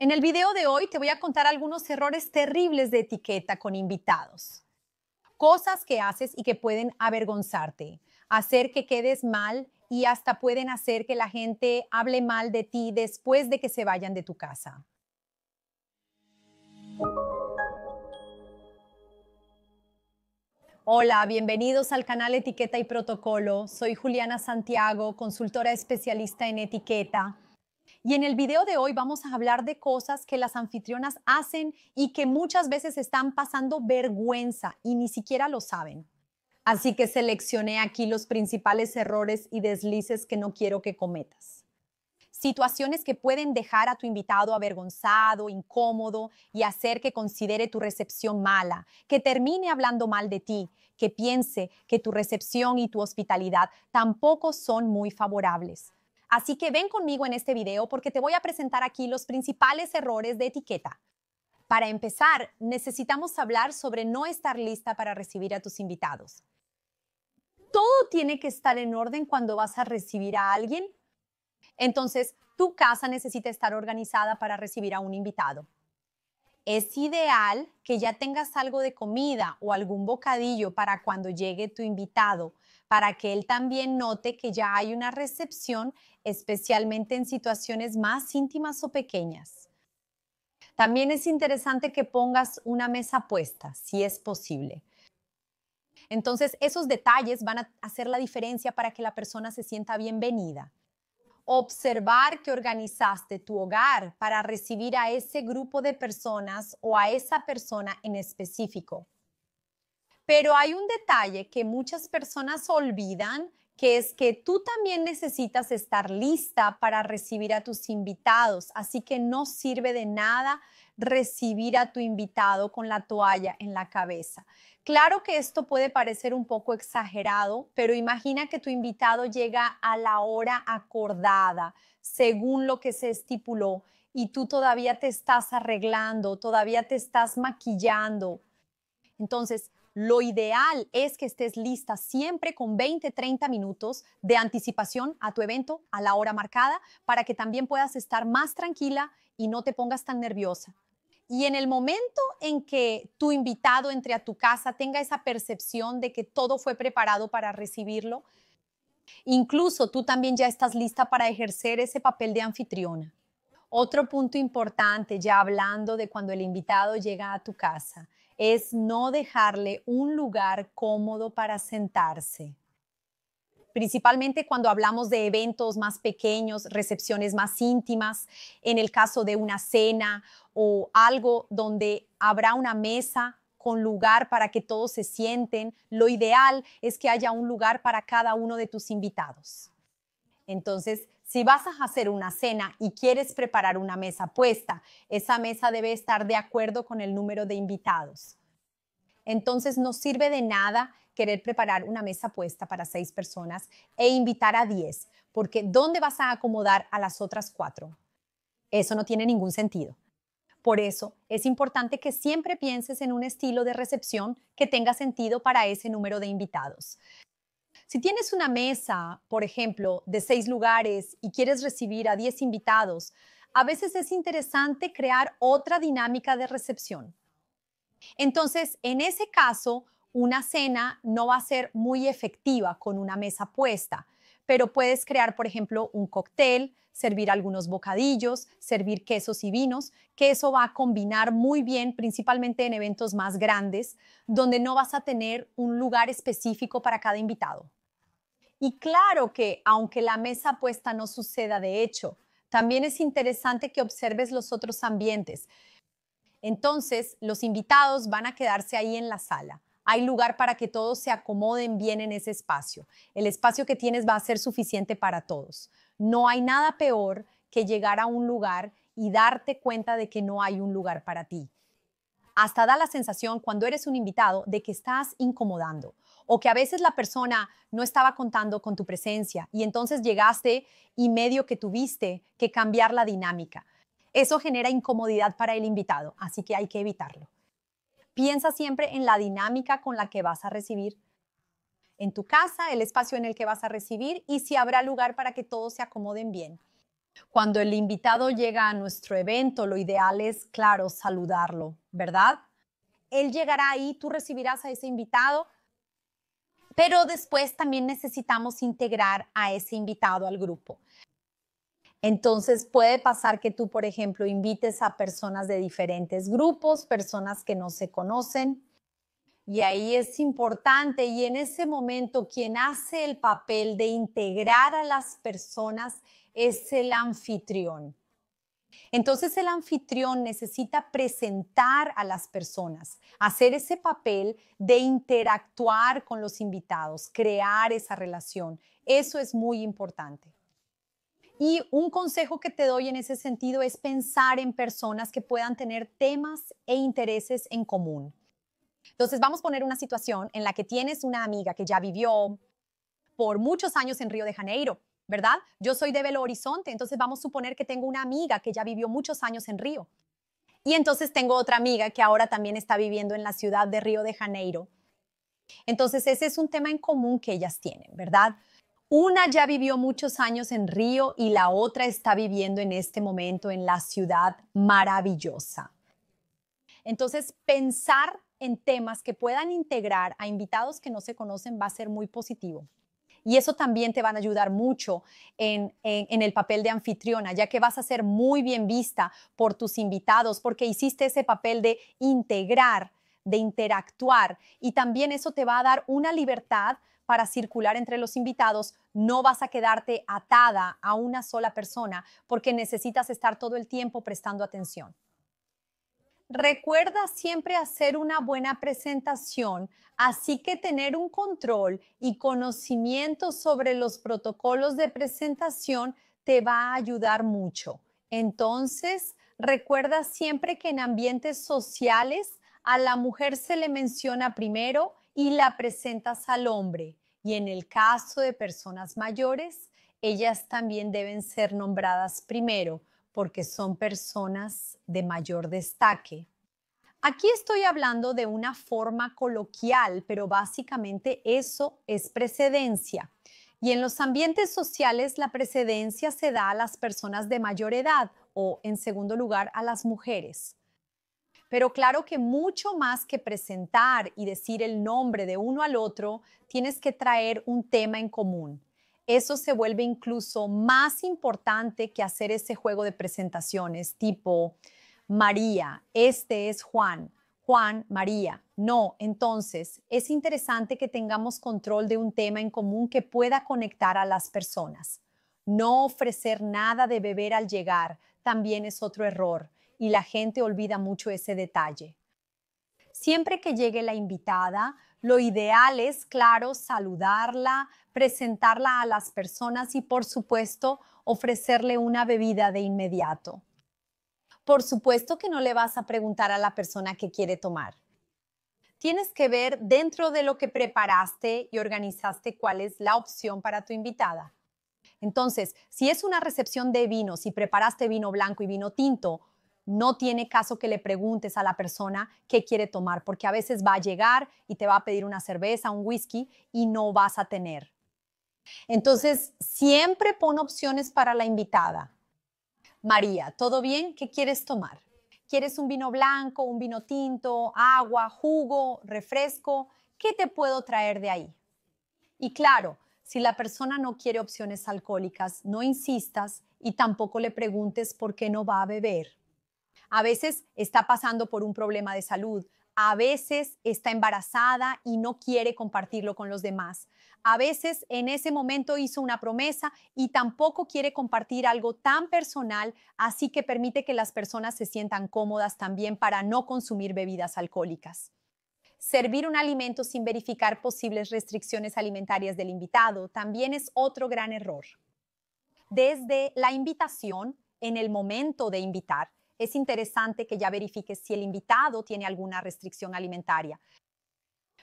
En el video de hoy te voy a contar algunos errores terribles de etiqueta con invitados. Cosas que haces y que pueden avergonzarte, hacer que quedes mal y hasta pueden hacer que la gente hable mal de ti después de que se vayan de tu casa. Hola, bienvenidos al canal Etiqueta y Protocolo. Soy Juliana Santiago, consultora especialista en etiqueta. Y en el video de hoy vamos a hablar de cosas que las anfitrionas hacen y que muchas veces están pasando vergüenza y ni siquiera lo saben. Así que seleccioné aquí los principales errores y deslices que no quiero que cometas. Situaciones que pueden dejar a tu invitado avergonzado, incómodo y hacer que considere tu recepción mala, que termine hablando mal de ti, que piense que tu recepción y tu hospitalidad tampoco son muy favorables. Así que ven conmigo en este video porque te voy a presentar aquí los principales errores de etiqueta. Para empezar, necesitamos hablar sobre no estar lista para recibir a tus invitados. ¿Todo tiene que estar en orden cuando vas a recibir a alguien? Entonces, tu casa necesita estar organizada para recibir a un invitado. Es ideal que ya tengas algo de comida o algún bocadillo para cuando llegue tu invitado, para que él también note que ya hay una recepción, especialmente en situaciones más íntimas o pequeñas. También es interesante que pongas una mesa puesta, si es posible. Entonces, esos detalles van a hacer la diferencia para que la persona se sienta bienvenida. Observar que organizaste tu hogar para recibir a ese grupo de personas o a esa persona en específico. Pero hay un detalle que muchas personas olvidan, que es que tú también necesitas estar lista para recibir a tus invitados, así que no sirve de nada recibir a tu invitado con la toalla en la cabeza. Claro que esto puede parecer un poco exagerado, pero imagina que tu invitado llega a la hora acordada, según lo que se estipuló, y tú todavía te estás arreglando, todavía te estás maquillando. Entonces, lo ideal es que estés lista siempre con 20-30 minutos de anticipación a tu evento, a la hora marcada, para que también puedas estar más tranquila y no te pongas tan nerviosa. Y en el momento en que tu invitado entre a tu casa tenga esa percepción de que todo fue preparado para recibirlo, incluso tú también ya estás lista para ejercer ese papel de anfitriona. Otro punto importante, ya hablando de cuando el invitado llega a tu casa, es no dejarle un lugar cómodo para sentarse. Principalmente cuando hablamos de eventos más pequeños, recepciones más íntimas, en el caso de una cena o algo donde habrá una mesa con lugar para que todos se sienten, lo ideal es que haya un lugar para cada uno de tus invitados. Entonces, si vas a hacer una cena y quieres preparar una mesa puesta, esa mesa debe estar de acuerdo con el número de invitados. Entonces, no sirve de nada querer preparar una mesa puesta para 6 personas e invitar a 10, porque ¿dónde vas a acomodar a las otras 4? Eso no tiene ningún sentido. Por eso, es importante que siempre pienses en un estilo de recepción que tenga sentido para ese número de invitados. Si tienes una mesa, por ejemplo, de 6 lugares y quieres recibir a 10 invitados, a veces es interesante crear otra dinámica de recepción. Entonces, en ese caso, una cena no va a ser muy efectiva con una mesa puesta, pero puedes crear, por ejemplo, un cóctel, servir algunos bocadillos, servir quesos y vinos, que eso va a combinar muy bien, principalmente en eventos más grandes, donde no vas a tener un lugar específico para cada invitado. Y claro que, aunque la mesa puesta no suceda de hecho, también es interesante que observes los otros ambientes. Entonces, los invitados van a quedarse ahí en la sala. Hay lugar para que todos se acomoden bien en ese espacio. El espacio que tienes va a ser suficiente para todos. No hay nada peor que llegar a un lugar y darte cuenta de que no hay un lugar para ti. Hasta da la sensación cuando eres un invitado de que estás incomodando o que a veces la persona no estaba contando con tu presencia y entonces llegaste y medio que tuviste que cambiar la dinámica. Eso genera incomodidad para el invitado, así que hay que evitarlo. Piensa siempre en la dinámica con la que vas a recibir en tu casa, el espacio en el que vas a recibir y si habrá lugar para que todos se acomoden bien. Cuando el invitado llega a nuestro evento, lo ideal es, claro, saludarlo, ¿verdad? Él llegará ahí, tú recibirás a ese invitado, pero después también necesitamos integrar a ese invitado al grupo. Entonces puede pasar que tú, por ejemplo, invites a personas de diferentes grupos, personas que no se conocen, y ahí es importante, y en ese momento quien hace el papel de integrar a las personas es el anfitrión. Entonces el anfitrión necesita presentar a las personas, hacer ese papel de interactuar con los invitados, crear esa relación. Eso es muy importante. Y un consejo que te doy en ese sentido es pensar en personas que puedan tener temas e intereses en común. Entonces vamos a poner una situación en la que tienes una amiga que ya vivió por muchos años en Río de Janeiro, ¿verdad? Yo soy de Belo Horizonte, entonces vamos a suponer que tengo una amiga que ya vivió muchos años en Río. Y entonces tengo otra amiga que ahora también está viviendo en la ciudad de Río de Janeiro. Entonces ese es un tema en común que ellas tienen, ¿verdad? Una ya vivió muchos años en Río y la otra está viviendo en este momento en la ciudad maravillosa. Entonces, pensar en temas que puedan integrar a invitados que no se conocen va a ser muy positivo. Y eso también te van a ayudar mucho en el papel de anfitriona, ya que vas a ser muy bien vista por tus invitados, porque hiciste ese papel de integrar, de interactuar, y también eso te va a dar una libertad para circular entre los invitados. No vas a quedarte atada a una sola persona, porque necesitas estar todo el tiempo prestando atención. Recuerda siempre hacer una buena presentación, así que tener un control y conocimiento sobre los protocolos de presentación te va a ayudar mucho. Entonces, recuerda siempre que en ambientes sociales a la mujer se le menciona primero y la presentas al hombre. Y en el caso de personas mayores, ellas también deben ser nombradas primero porque son personas de mayor destaque. Aquí estoy hablando de una forma coloquial, pero básicamente eso es precedencia. Y en los ambientes sociales la precedencia se da a las personas de mayor edad o, en segundo lugar, a las mujeres. Pero claro que mucho más que presentar y decir el nombre de uno al otro, tienes que traer un tema en común. Eso se vuelve incluso más importante que hacer ese juego de presentaciones tipo María, este es Juan, Juan, María. No, entonces es interesante que tengamos control de un tema en común que pueda conectar a las personas. No ofrecer nada de beber al llegar también es otro error y la gente olvida mucho ese detalle. Siempre que llegue la invitada, lo ideal es, claro, saludarla, presentarla a las personas y, por supuesto, ofrecerle una bebida de inmediato. Por supuesto que no le vas a preguntar a la persona qué quiere tomar. Tienes que ver dentro de lo que preparaste y organizaste cuál es la opción para tu invitada. Entonces, si es una recepción de vino, si preparaste vino blanco y vino tinto, no tiene caso que le preguntes a la persona qué quiere tomar, porque a veces va a llegar y te va a pedir una cerveza, un whisky y no vas a tener. Entonces, siempre pon opciones para la invitada. María, ¿todo bien? ¿Qué quieres tomar? ¿Quieres un vino blanco, un vino tinto, agua, jugo, refresco? ¿Qué te puedo traer de ahí? Y claro, si la persona no quiere opciones alcohólicas, no insistas y tampoco le preguntes por qué no va a beber. A veces está pasando por un problema de salud, a veces está embarazada y no quiere compartirlo con los demás. A veces en ese momento hizo una promesa y tampoco quiere compartir algo tan personal, así que permite que las personas se sientan cómodas también para no consumir bebidas alcohólicas. Servir un alimento sin verificar posibles restricciones alimentarias del invitado también es otro gran error. Desde la invitación, en el momento de invitar, es interesante que ya verifiques si el invitado tiene alguna restricción alimentaria.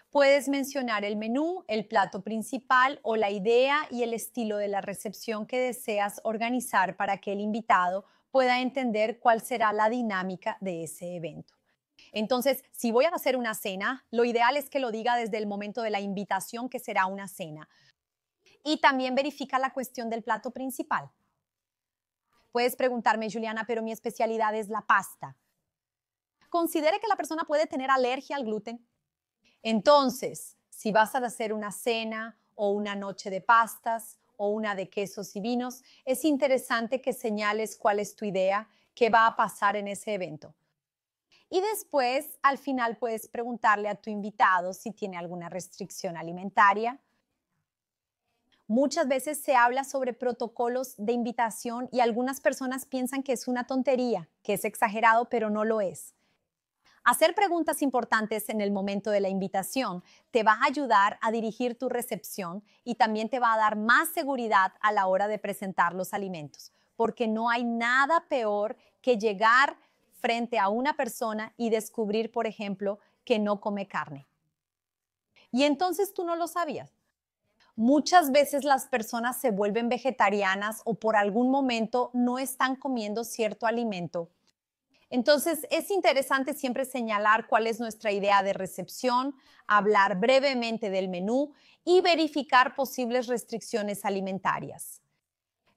Puedes mencionar el menú, el plato principal o la idea y el estilo de la recepción que deseas organizar para que el invitado pueda entender cuál será la dinámica de ese evento. Entonces, si voy a hacer una cena, lo ideal es que lo diga desde el momento de la invitación, que será una cena. Y también verifica la cuestión del plato principal. Puedes preguntarme, Juliana, pero mi especialidad es la pasta. Considere que la persona puede tener alergia al gluten. Entonces, si vas a hacer una cena o una noche de pastas o una de quesos y vinos, es interesante que señales cuál es tu idea, qué va a pasar en ese evento. Y después, al final, puedes preguntarle a tu invitado si tiene alguna restricción alimentaria. Muchas veces se habla sobre protocolos de invitación y algunas personas piensan que es una tontería, que es exagerado, pero no lo es. Hacer preguntas importantes en el momento de la invitación te va a ayudar a dirigir tu recepción y también te va a dar más seguridad a la hora de presentar los alimentos, porque no hay nada peor que llegar frente a una persona y descubrir, por ejemplo, que no come carne. Y entonces tú no lo sabías. Muchas veces las personas se vuelven vegetarianas o por algún momento no están comiendo cierto alimento. Entonces, es interesante siempre señalar cuál es nuestra idea de recepción, hablar brevemente del menú y verificar posibles restricciones alimentarias.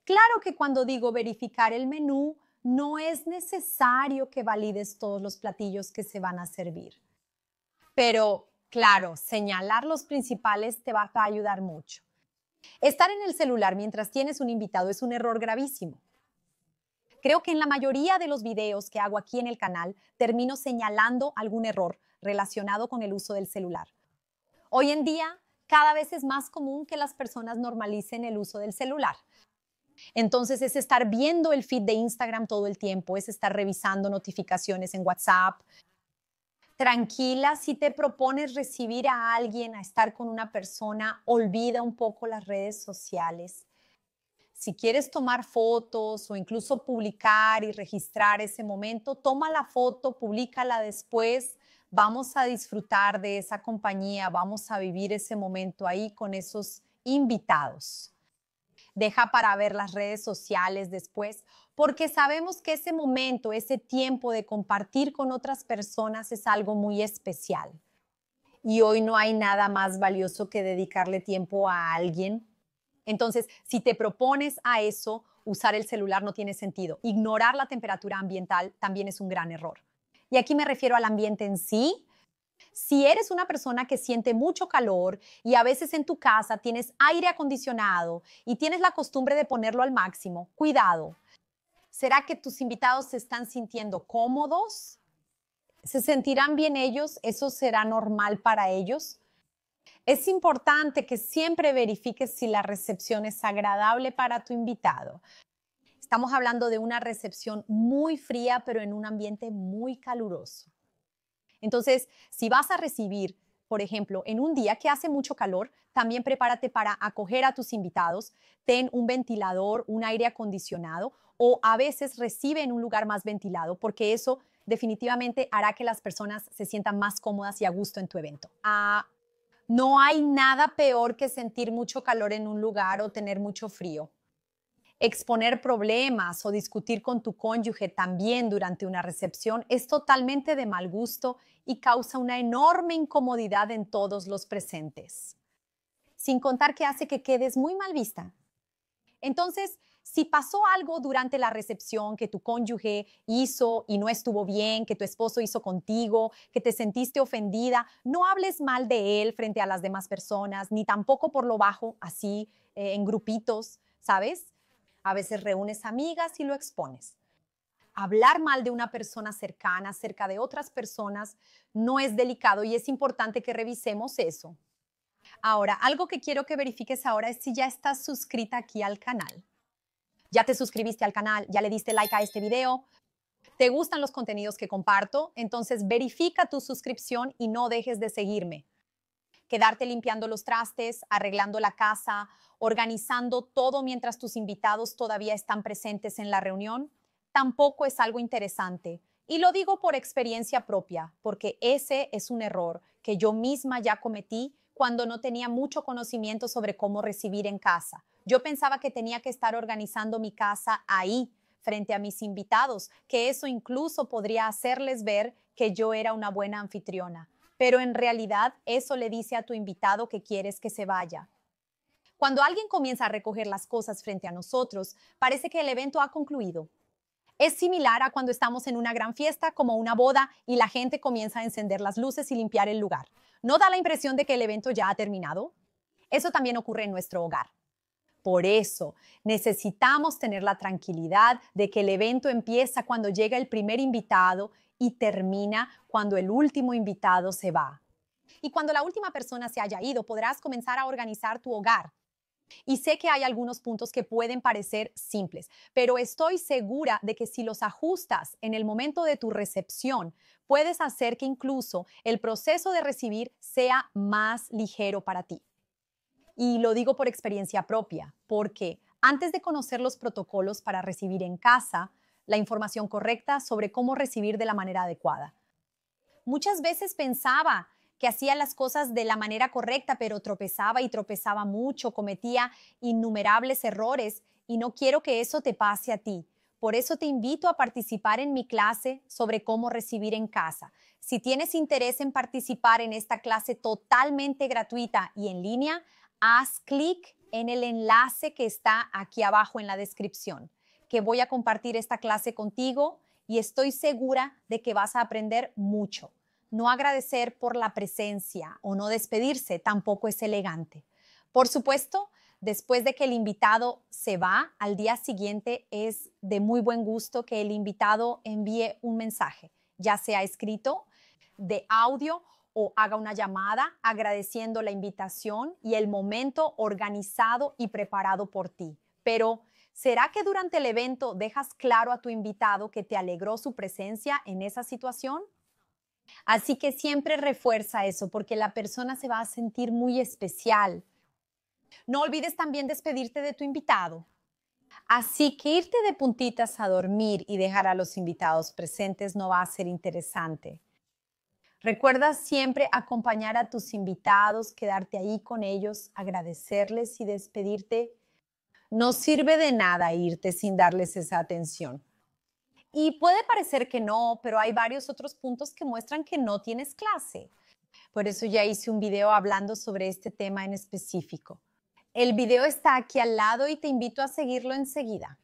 Claro que cuando digo verificar el menú, no es necesario que valides todos los platillos que se van a servir. Pero, claro, señalar los principales te va a ayudar mucho. Estar en el celular mientras tienes un invitado es un error gravísimo. Creo que en la mayoría de los videos que hago aquí en el canal termino señalando algún error relacionado con el uso del celular. Hoy en día, cada vez es más común que las personas normalicen el uso del celular. Entonces es estar viendo el feed de Instagram todo el tiempo, es estar revisando notificaciones en WhatsApp. Tranquila, si te propones recibir a alguien, a estar con una persona, olvida un poco las redes sociales. Si quieres tomar fotos o incluso publicar y registrar ese momento, toma la foto, públicala después. Vamos a disfrutar de esa compañía, vamos a vivir ese momento ahí con esos invitados. Deja para ver las redes sociales después, porque sabemos que ese momento, ese tiempo de compartir con otras personas es algo muy especial. Y hoy no hay nada más valioso que dedicarle tiempo a alguien. Entonces, si te propones a eso, usar el celular no tiene sentido. Ignorar la temperatura ambiental también es un gran error. Y aquí me refiero al ambiente en sí. Si eres una persona que siente mucho calor y a veces en tu casa tienes aire acondicionado y tienes la costumbre de ponerlo al máximo, cuidado. ¿Será que tus invitados se están sintiendo cómodos? ¿Se sentirán bien ellos? ¿Eso será normal para ellos? Es importante que siempre verifiques si la recepción es agradable para tu invitado. Estamos hablando de una recepción muy fría, pero en un ambiente muy caluroso. Entonces, si vas a recibir, por ejemplo, en un día que hace mucho calor, también prepárate para acoger a tus invitados. Ten un ventilador, un aire acondicionado o a veces recibe en un lugar más ventilado porque eso definitivamente hará que las personas se sientan más cómodas y a gusto en tu evento. No hay nada peor que sentir mucho calor en un lugar o tener mucho frío. Exponer problemas o discutir con tu cónyuge también durante una recepción es totalmente de mal gusto y causa una enorme incomodidad en todos los presentes. Sin contar que hace que quedes muy mal vista. Entonces, si pasó algo durante la recepción que tu cónyuge hizo y no estuvo bien, que tu esposo hizo contigo, que te sentiste ofendida, no hables mal de él frente a las demás personas, ni tampoco por lo bajo, así, en grupitos, ¿sabes? A veces reúnes amigas y lo expones. Hablar mal de una persona cercana acerca de otras personas no es delicado y es importante que revisemos eso. Ahora, algo que quiero que verifiques ahora es si ya estás suscrita aquí al canal. ¿Ya te suscribiste al canal? ¿Ya le diste like a este video? ¿Te gustan los contenidos que comparto? Entonces verifica tu suscripción y no dejes de seguirme. Quedarte limpiando los trastes, arreglando la casa, organizando todo mientras tus invitados todavía están presentes en la reunión, tampoco es algo interesante. Y lo digo por experiencia propia, porque ese es un error que yo misma ya cometí cuando no tenía mucho conocimiento sobre cómo recibir en casa. Yo pensaba que tenía que estar organizando mi casa ahí, frente a mis invitados, que eso incluso podría hacerles ver que yo era una buena anfitriona. Pero en realidad eso le dice a tu invitado que quieres que se vaya. Cuando alguien comienza a recoger las cosas frente a nosotros, parece que el evento ha concluido. Es similar a cuando estamos en una gran fiesta, como una boda, y la gente comienza a encender las luces y limpiar el lugar. ¿No da la impresión de que el evento ya ha terminado? Eso también ocurre en nuestro hogar. Por eso, necesitamos tener la tranquilidad de que el evento empieza cuando llega el primer invitado y termina cuando el último invitado se va. Y cuando la última persona se haya ido, podrás comenzar a organizar tu hogar. Y sé que hay algunos puntos que pueden parecer simples, pero estoy segura de que si los ajustas en el momento de tu recepción, puedes hacer que incluso el proceso de recibir sea más ligero para ti. Y lo digo por experiencia propia, porque antes de conocer los protocolos para recibir en casa, la información correcta sobre cómo recibir de la manera adecuada. Muchas veces pensaba que hacía las cosas de la manera correcta, pero tropezaba y tropezaba mucho, cometía innumerables errores y no quiero que eso te pase a ti. Por eso te invito a participar en mi clase sobre cómo recibir en casa. Si tienes interés en participar en esta clase totalmente gratuita y en línea, haz clic en el enlace que está aquí abajo en la descripción, que voy a compartir esta clase contigo y estoy segura de que vas a aprender mucho. No agradecer por la presencia o no despedirse tampoco es elegante. Por supuesto, después de que el invitado se va, al día siguiente es de muy buen gusto que el invitado envíe un mensaje, ya sea escrito, de audio o haga una llamada agradeciendo la invitación y el momento organizado y preparado por ti. Pero, ¿será que durante el evento dejas claro a tu invitado que te alegró su presencia en esa situación? Así que siempre refuerza eso porque la persona se va a sentir muy especial. No olvides también despedirte de tu invitado. Así que irte de puntitas a dormir y dejar a los invitados presentes no va a ser interesante. Recuerda siempre acompañar a tus invitados, quedarte ahí con ellos, agradecerles y despedirte. No sirve de nada irte sin darles esa atención. Y puede parecer que no, pero hay varios otros puntos que muestran que no tienes clase. Por eso ya hice un video hablando sobre este tema en específico. El video está aquí al lado y te invito a seguirlo enseguida.